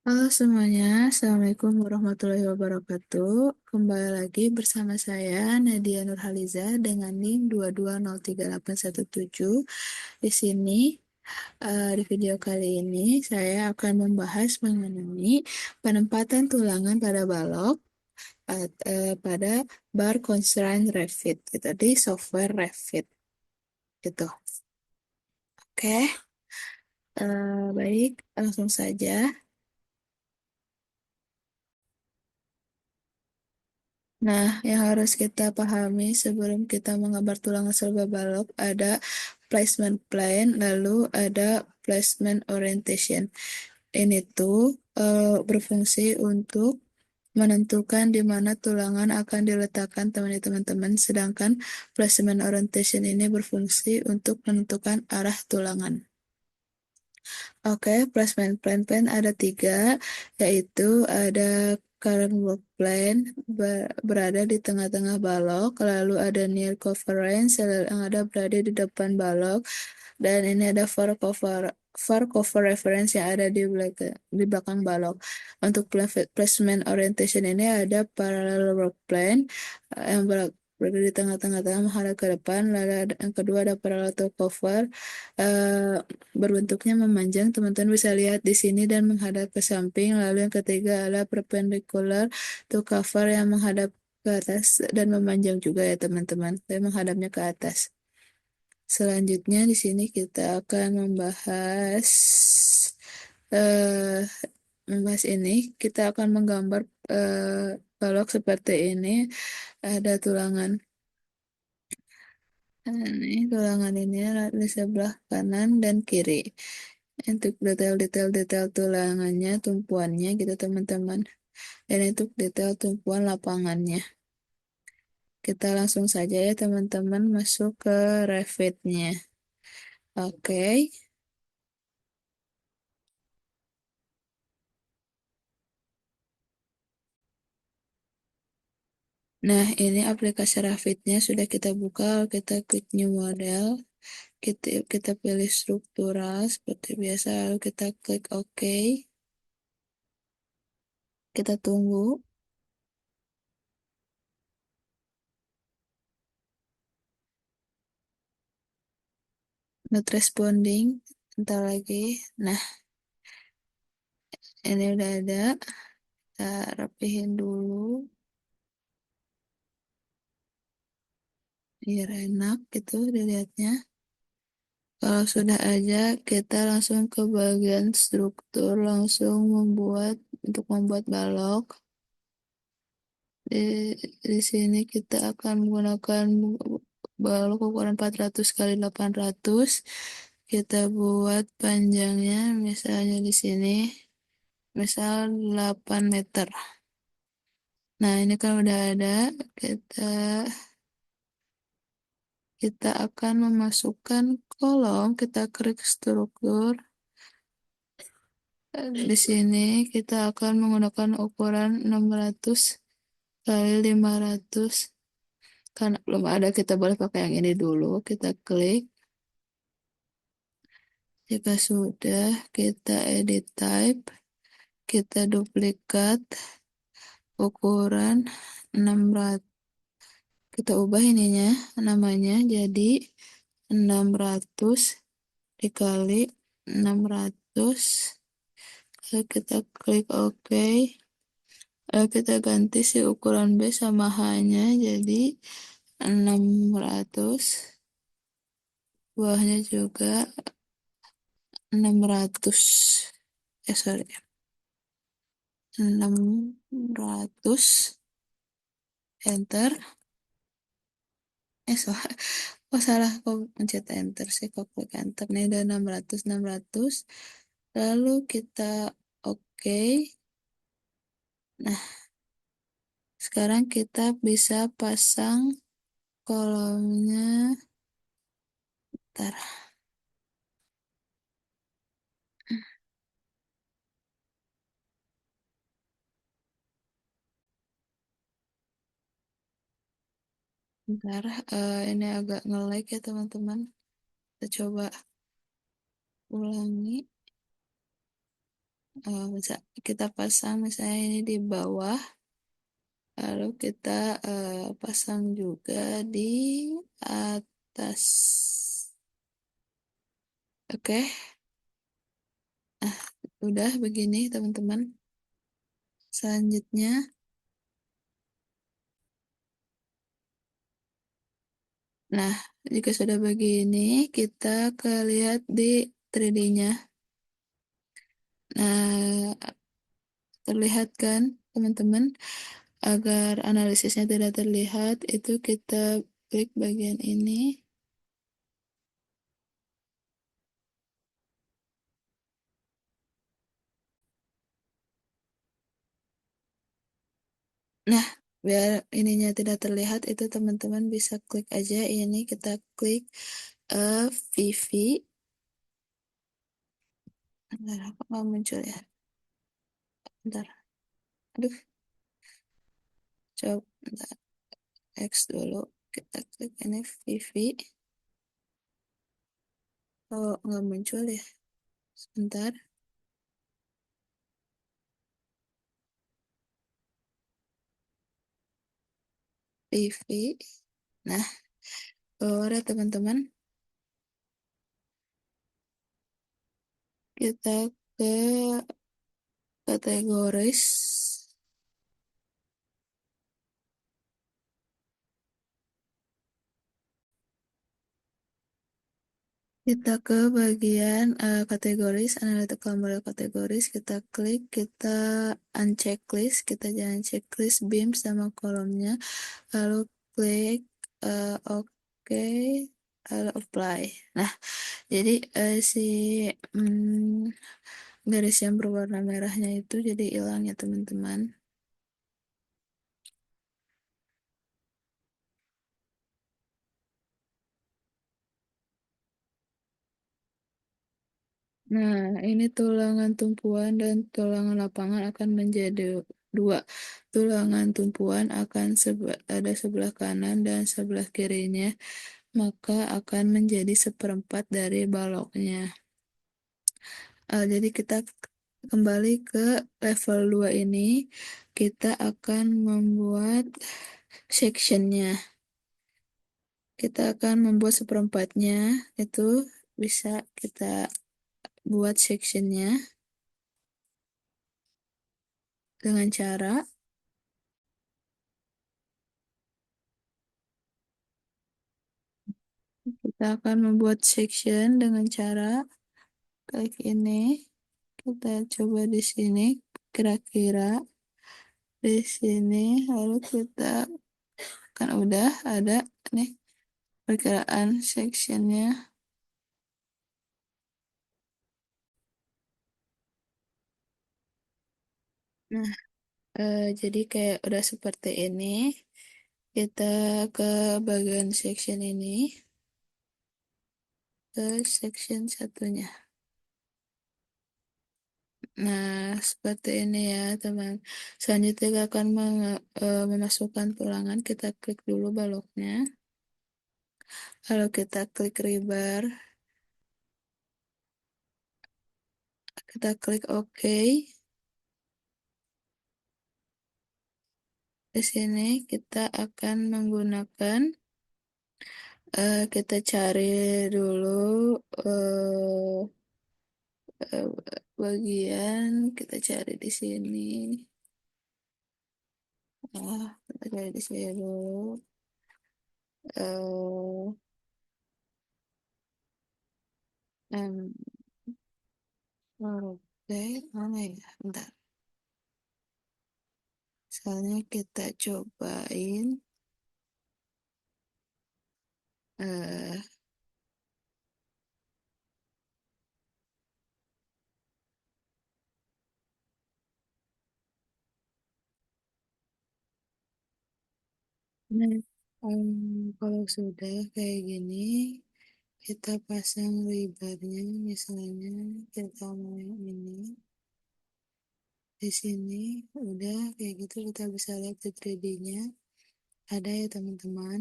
Halo semuanya, Assalamualaikum warahmatullahi wabarakatuh. Kembali lagi bersama saya Nadia Nurhaliza dengan NIM 2203817. Di sini, di video kali ini saya akan membahas mengenai penempatan tulangan pada balok pada bar constraint Revit gitu di software Revit gitu. Oke, baik, langsung saja. Nah, yang harus kita pahami sebelum kita menggambar tulangan serba balok ada placement plane, lalu ada placement orientation. Ini tuh berfungsi untuk menentukan di mana tulangan akan diletakkan teman-teman, sedangkan placement orientation ini berfungsi untuk menentukan arah tulangan. Oke, placement plan ada tiga, yaitu ada current work plane berada di tengah-tengah balok, lalu ada near coverance yang ada berada di depan balok, dan ini ada far cover reference yang ada di belakang balok. Untuk placement orientation ini ada parallel work plane yang berada di tengah-tengah menghadap ke depan, lalu yang kedua ada parallel to cover, eh, berbentuknya memanjang, teman-teman bisa lihat di sini, dan menghadap ke samping. Lalu yang ketiga adalah perpendicular to cover yang menghadap ke atas dan memanjang juga ya teman-teman, dan menghadapnya ke atas. Selanjutnya di sini kita akan eh, membahas ini. Kita akan menggambar balok seperti ini. Ada tulangan. Ini tulangan ini di sebelah kanan dan kiri. Untuk detail-detail tulangannya, tumpuannya gitu teman-teman. Dan untuk detail tumpuan lapangannya. Kita langsung saja ya teman-teman masuk ke Revit-nya. Oke. Nah, ini aplikasi Revit-nya sudah kita buka. Kita klik New Model. Kita pilih struktural seperti biasa. Lalu kita klik OK. Kita tunggu. Not responding. Bentar lagi. Nah, ini udah ada. Kita rapihin dulu biar enak gitu dilihatnya. Kalau sudah aja, kita langsung ke bagian struktur, langsung untuk membuat balok. Di sini kita akan menggunakan balok ukuran 400 kali 800. Kita buat panjangnya misalnya di sini misal 8 meter. Nah, ini kan udah ada. Kita kita akan memasukkan kolom, kita klik struktur. Di sini kita akan menggunakan ukuran 600 kali 500. Karena belum ada, kita boleh pakai yang ini dulu. Kita klik. Jika sudah, kita edit type. Kita duplikat ukuran 600. Kita ubah ininya, namanya jadi 600 dikali 600. Lalu kita klik OK. Lalu kita ganti si ukuran B sama H-nya jadi 600. Bawahnya juga 600. Sorry. 600. Enter. So, oh salah, kok mencet enter sih, kok klik enter. Nih udah 600. Lalu kita OK. Nah, sekarang kita bisa pasang kolomnya. Bentar. Bentar, ini agak nge-lag ya teman-teman. Kita coba ulangi. bisa kita pasang misalnya ini di bawah, lalu kita pasang juga di atas. Oke, udah begini teman-teman. Selanjutnya, nah jika sudah begini, kita ke lihat di 3D-nya. Nah, terlihat kan teman-teman? Agar analisisnya tidak terlihat, itu kita klik bagian ini. Nah, biar ininya tidak terlihat, itu teman-teman bisa klik aja ini, kita klik VV. Bentar, apa nggak muncul ya? Bentar, aduh, coba bentar, X dulu. Kita klik ini VV. Oh, nggak muncul ya? Sebentar, VV. Nah, udah teman-teman, kita ke kategoris. Kita ke bagian kategoris, analytical model kategoris, kita klik, kita unchecklist, kita jangan checklist beam sama kolomnya, lalu klik OK, lalu apply. Nah, jadi si garis yang berwarna merahnya itu jadi hilang ya teman-teman. Nah, ini tulangan tumpuan dan tulangan lapangan akan menjadi dua. Tulangan tumpuan akan ada sebelah kanan dan sebelah kirinya, maka akan menjadi seperempat dari baloknya. Jadi kita kembali ke level 2 ini, kita akan membuat sectionnya. Kita akan membuat seperempatnya, itu bisa kita buat sectionnya dengan cara kita akan membuat section dengan cara klik ini. Kita coba di sini, kira-kira di sini, lalu kita kan udah ada nih perkiraan sectionnya. Nah, jadi kayak udah seperti ini. Kita ke bagian section ini, ke section satunya. Nah, seperti ini ya, teman. Selanjutnya kita akan memasukkan tulangan. Kita klik dulu baloknya. Lalu kita klik rebar. Kita klik OK. Di sini kita akan menggunakan, kita cari dulu eh, eh, bagian, kita cari di sini. Kita cari di sini dulu. Eh, em, Oke, mana ya? Bentar. Misalnya kita cobain eh nah, kalau sudah kayak gini, kita pasang lebarnya, misalnya kita mau yang ini. Di sini udah kayak gitu, kita bisa lihat di 3D-nya ada ya teman-teman.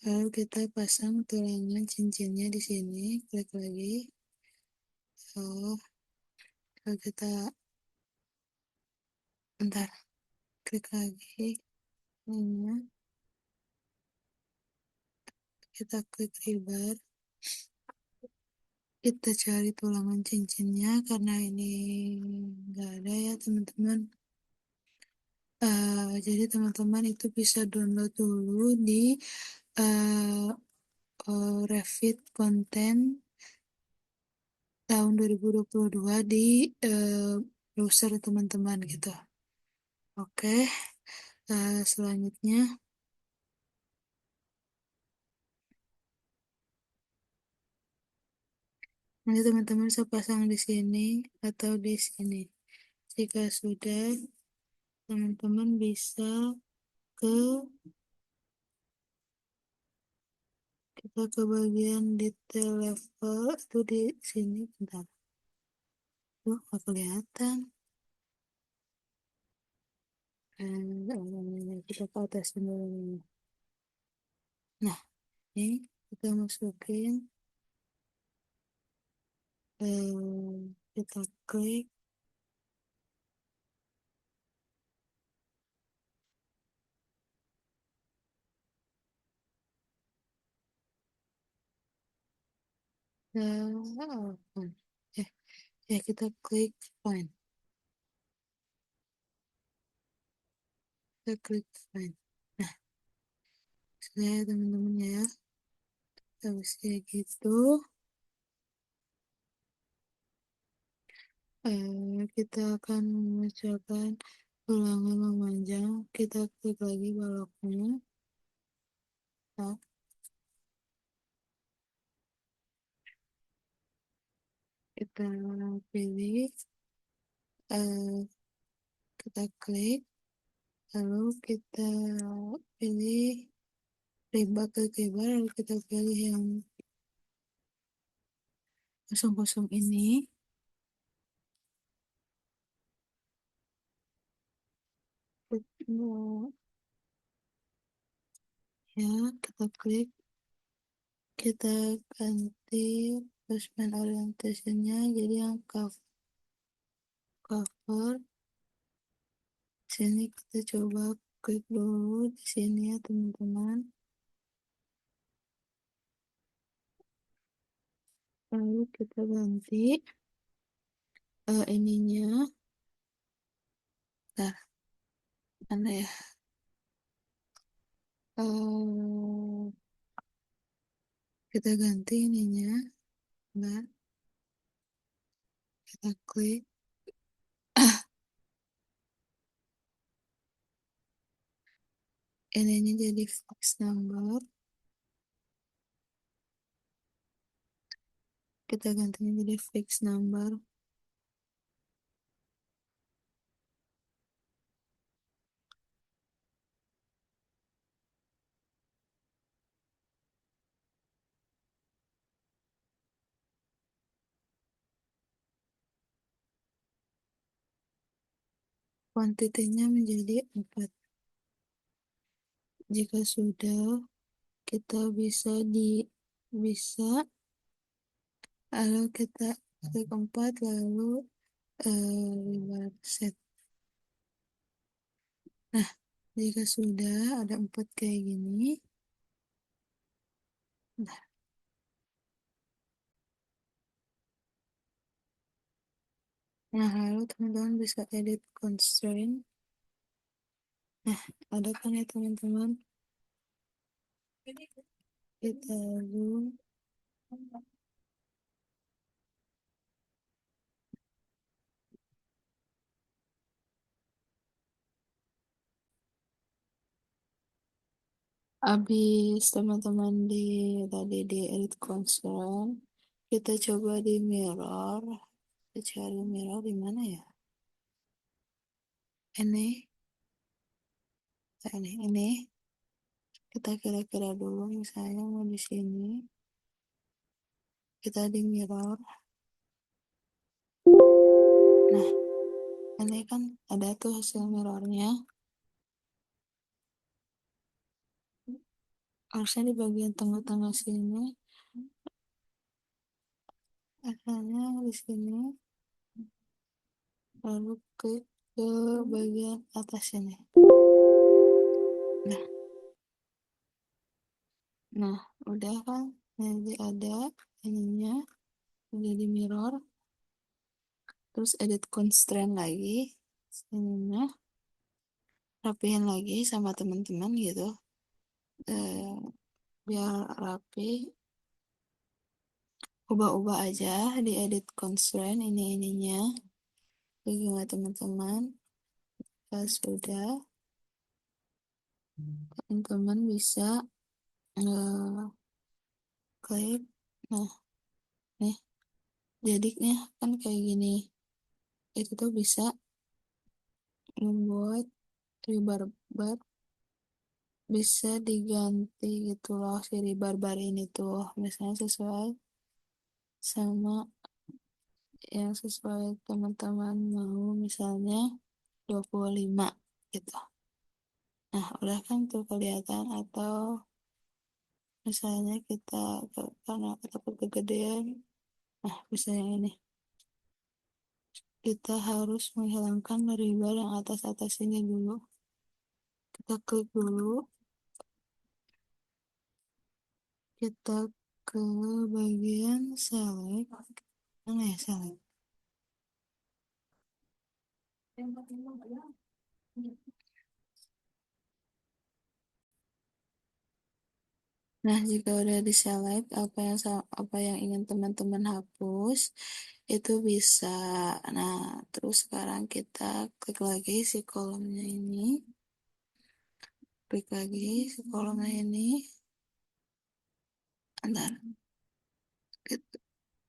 Lalu kita pasang tulangan cincinnya di sini, klik lagi. Oh, Kalau kita bentar klik lagi ininya, kita klik rebar, kita cari tulangan cincinnya karena ini nggak ada ya teman-teman. Jadi teman-teman itu bisa download dulu di uh, Revit Content tahun 2022 di browser teman-teman gitu. Oke, selanjutnya nanti teman-teman bisa pasang di sini atau di sini. Jika sudah, teman-teman bisa ke kita ke bagian detail level itu di sini, bentar. Tuh, nggak kelihatan. Kita ke atas dulu. Nah, ini kita masukin, kita klik. Open. Eh, kita klik find. Kita klik find. Nah, saya teman-teman ya, habis kayak gitu, kita akan mengerjakan ulangan memanjang. Kita klik lagi baloknya. Nah, kita pilih, eh, kita klik, lalu kita pilih rebar ke rebar, lalu kita pilih yang kosong-kosong ini. Ya, kita klik, kita ganti placement orientationnya jadi yang cover. Sini kita coba klik dulu di sini ya teman-teman. Lalu kita ganti ininya. Nah, mana ya? Kita ganti ininya. Nah, kita klik. Ininya jadi fixed number. Kita gantinya jadi fixed number. Kuantitinya menjadi 4. Jika sudah, kita bisa lalu kita klik 4 lalu reward set. Nah, jika sudah ada 4 kayak gini. Nah, lalu teman-teman bisa edit constraint. Nah, ada kan ya teman-teman? Kita zoom. Habis teman-teman tadi di edit constraint, kita coba di mirror. Kita cari mirror di mana ya? Ini, ini. Kita kira-kira dulu misalnya mau di sini. Kita di mirror. Nah, ini kan ada tuh hasil mirrornya. Harusnya di bagian tengah-tengah sini. Asalnya di sini. lalu klik ke bagian atas ini. Nah, nah, udah kan? Jadi ada ininya, jadi mirror, terus edit constraint lagi, ininya, rapihin lagi sama teman-teman gitu, eh, biar rapi, ubah-ubah aja di edit constraint ininya, bagaimana teman-teman. Pas sudah, teman-teman bisa eh, klik, nah, nih, jadinya kan kayak gini. Itu tuh bisa membuat rebar-bar bisa diganti gitu loh, si rebar-bar ini tuh misalnya sesuai sama yang sesuai teman-teman mau, misalnya 25 gitu. Nah, udah kan tuh kelihatan, atau misalnya kita karena takut kegedean, nah bisa yang ini, kita harus menghilangkan rebar yang atas-atas ini dulu. Kita klik dulu, kita ke bagian select, mana ya select. Nah, jika udah di select apa yang ingin teman-teman hapus, itu bisa. Nah, terus sekarang kita klik lagi si kolomnya ini, klik lagi si kolomnya ini, ntar,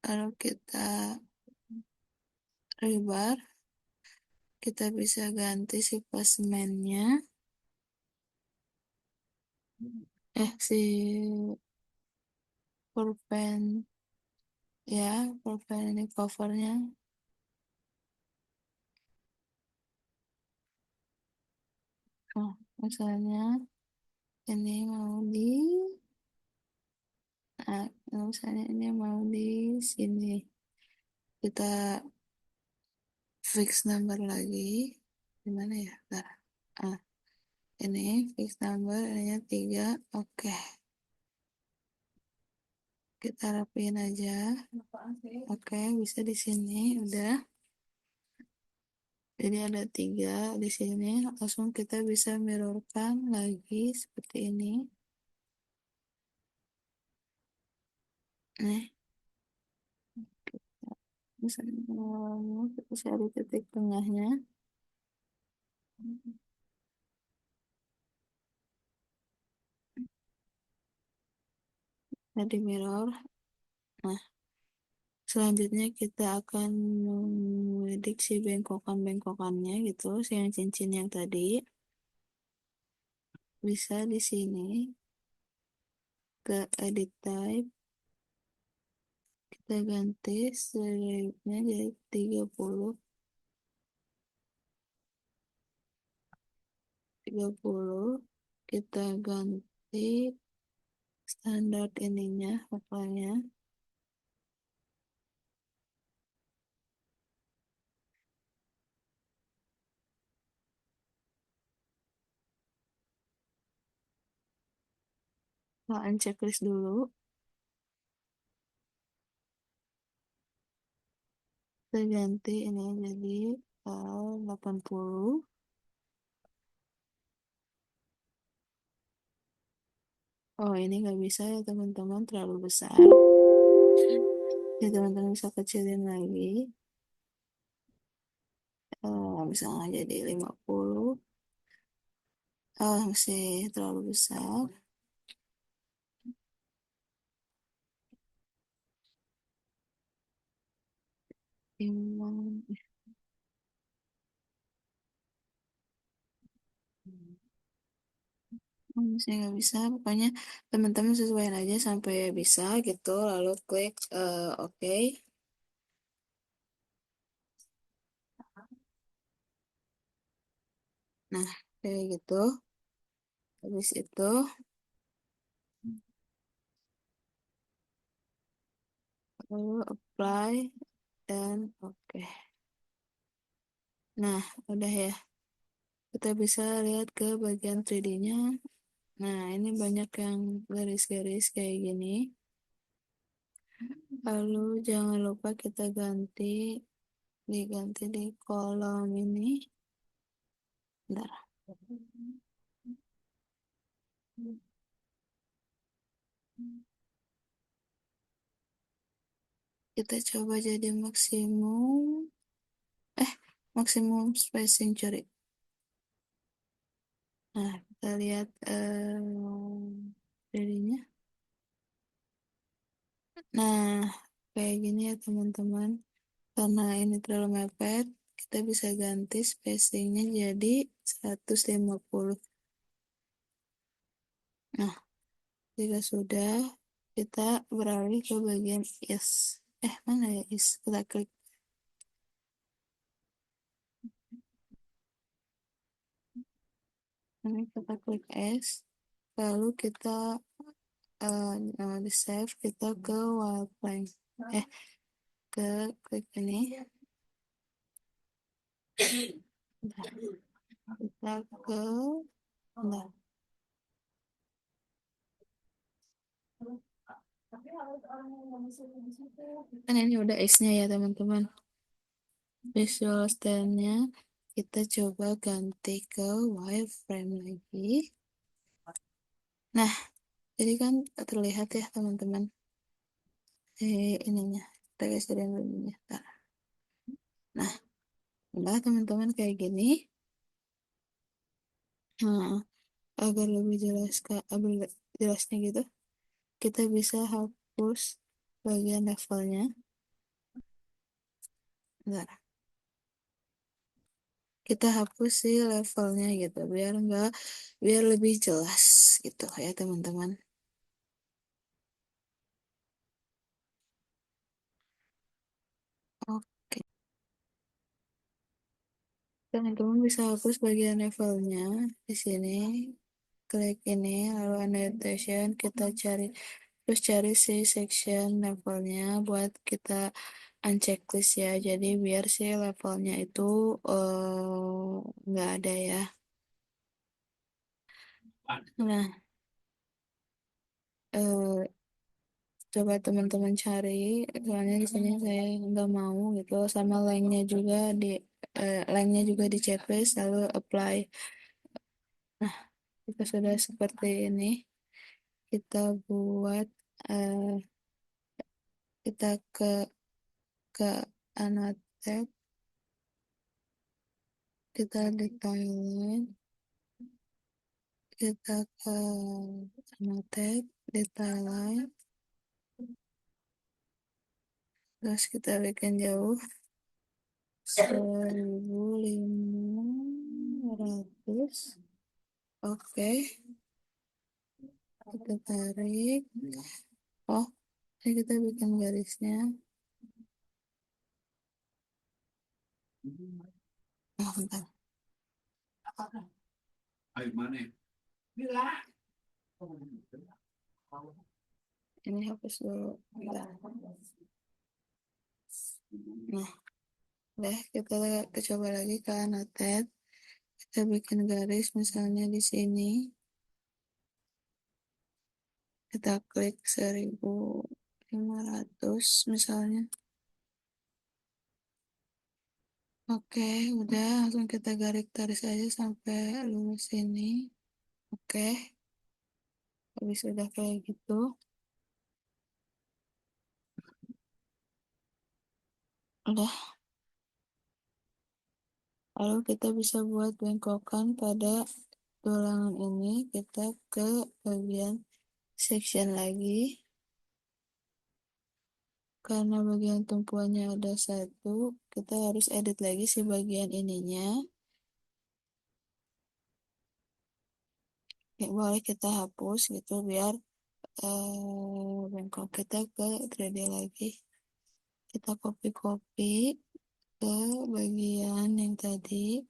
lalu kita rebar, kita bisa ganti si placementnya, si pulpen, ya, pulpen ini covernya. Nah, misalnya ini mau di, nah, misalnya ini mau di sini, kita fix number lagi, gimana ya, bentar. ah ini fix number, ininya 3, oke, kita rapiin aja. Oke, bisa di sini udah, jadi ada 3 di sini, langsung kita bisa mirrorkan lagi seperti ini. Nih, misalnya kita cari titik tengahnya, jadi mirror. Nah, selanjutnya kita akan mengedik si bengkokan-bengkokannya gitu, yang cincin yang tadi. Bisa di sini ke edit type, kita ganti stripe-nya jadi 30, 30. Kita ganti standar ininya, pokoknya. Nah, checklist dulu. Kita ganti ini jadi 80. Oh, ini nggak bisa ya teman-teman, terlalu besar. Ya teman-teman bisa kecilin lagi. Misalnya jadi 50. Oh, masih terlalu besar. Timbang. Misalnya nggak bisa, pokoknya teman-teman sesuaiin aja sampai bisa gitu, lalu klik OK. Nah, kayak gitu. Habis itu lalu apply dan OK. Nah, udah ya. Kita bisa lihat ke bagian 3D-nya. Nah, ini banyak yang garis-garis kayak gini. Lalu jangan lupa kita diganti di kolom ini. Bentar. Kita coba jadi eh, maksimum spacing cari. Nah, kita lihat jadinya. Nah, kayak gini ya teman-teman. Karena ini terlalu mepet, kita bisa ganti spacingnya jadi 150. Nah, jika sudah, kita beralih ke bagian is. Mana ya is? Kita klik. Ini kita klik S. Lalu kita di save, kita ke wireframe. Eh, ke klik ini. Bentar. Kita ke bentar. Kan ini udah X-nya ya teman-teman. Visual stand-nya kita coba ganti ke wireframe lagi. Nah, jadi kan terlihat ya teman-teman. Ininya. Kita geserin dulu ininya. Nah, udah teman-teman kayak gini. Nah, agar lebih jelasnya gitu, kita bisa hapus bagian levelnya. Bentar. Kita hapus sih levelnya gitu biar lebih jelas gitu ya teman-teman. Oke, teman-teman bisa hapus bagian levelnya di sini. Klik ini lalu annotation, kita cari si section levelnya buat kita unchecklist ya. Jadi biar si levelnya itu nggak ada ya. Nah, eh, coba teman-teman cari, soalnya di sini saya nggak mau gitu, sama lainnya juga di checklist lalu apply. Nah, jika sudah seperti ini, kita buat eh, kita ke annotate, kita di timeline, kita ke annotate di timeline, terus kita bikin jauh 1500. Oke, kita tarik. Oh, ini kita bikin garisnya. Oh, bentar. Ini hapus dulu. Bentar. Nah, kita coba lagi ke annotate. Kita bikin garis misalnya di sini. Kita klik 1500 misalnya. Oke, udah langsung kita garis aja sampai lurus ini. Oke, habis udah kayak gitu. Udah, lalu kita bisa buat bengkokan pada tulangan ini. Kita ke bagian section lagi. Karena bagian tumpuannya ada satu, kita harus edit lagi si bagian ininya. Ya, boleh kita hapus gitu biar bengkok kita ke 3D lagi. Kita copy-copy ke bagian yang tadi,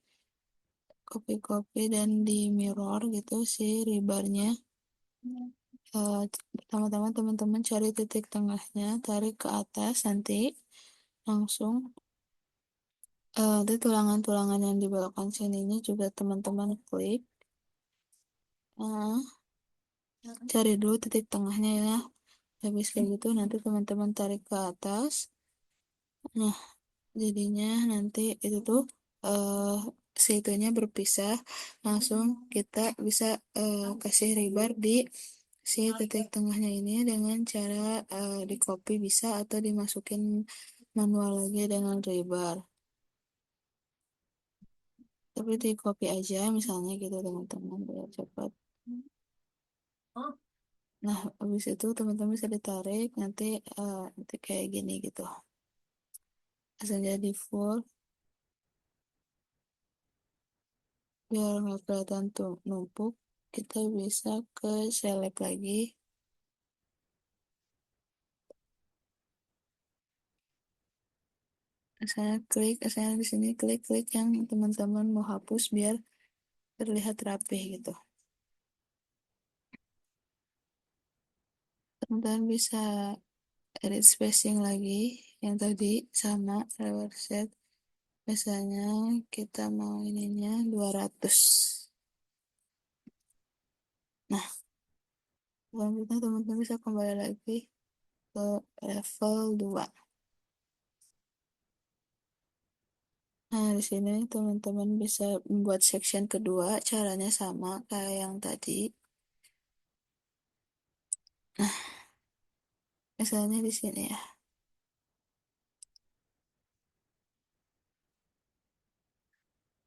copy-copy dan di mirror gitu si ribarnya. Pertama-tama teman-teman cari titik tengahnya, tarik ke atas nanti langsung Nanti tulangan-tulangan yang di belakang sininya juga teman-teman klik. Nah, cari dulu titik tengahnya ya. Habis kayak gitu nanti teman-teman tarik ke atas. Nah, jadinya nanti itu tuh eh situnya berpisah. Langsung kita bisa kasih rebar di si titik tengahnya ini dengan cara di copy bisa atau dimasukin manual lagi dengan rebar. Tapi di copy aja misalnya gitu teman-teman biar cepat. Nah, habis itu teman-teman bisa ditarik nanti kayak gini gitu. Langsung jadi full biar nggak kelihatan tuh numpuk. Kita bisa ke select lagi. Saya di sini klik yang teman-teman mau hapus biar terlihat rapih gitu. Teman-teman bisa edit spacing lagi yang tadi sama lewat set. Biasanya kita mau ininya 200. Nah, selanjutnya teman-teman bisa kembali lagi ke level 2. Nah, di sini teman-teman bisa membuat section kedua, caranya sama kayak yang tadi. Nah, misalnya di sini ya.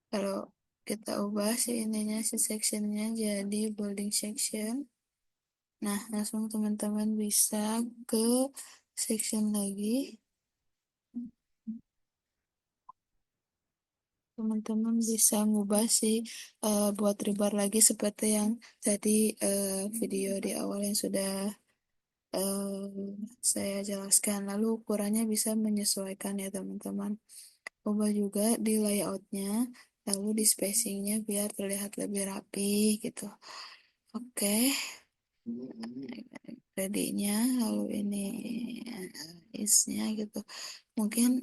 Kalau kita ubah si ininya, si sectionnya jadi building section. Nah, langsung teman-teman bisa ke section lagi. Teman-teman bisa ngubah sih buat rebar lagi seperti yang tadi video di awal yang sudah saya jelaskan. Lalu ukurannya bisa menyesuaikan ya teman-teman. Ubah juga di layoutnya, lalu di spacingnya biar terlihat lebih rapi gitu. Oke, ready-nya, lalu ini isnya gitu. Mungkin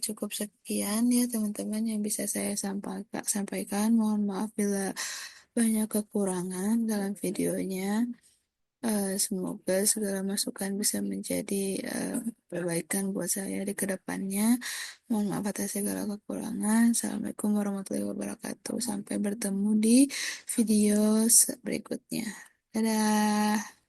cukup sekian ya teman-teman yang bisa saya sampaikan. Mohon maaf bila banyak kekurangan dalam videonya. Semoga segala masukan bisa menjadi perbaikan buat saya di kedepannya. Mohon maaf atas segala kekurangan. Assalamualaikum warahmatullahi wabarakatuh. Sampai bertemu di video berikutnya. Dadah.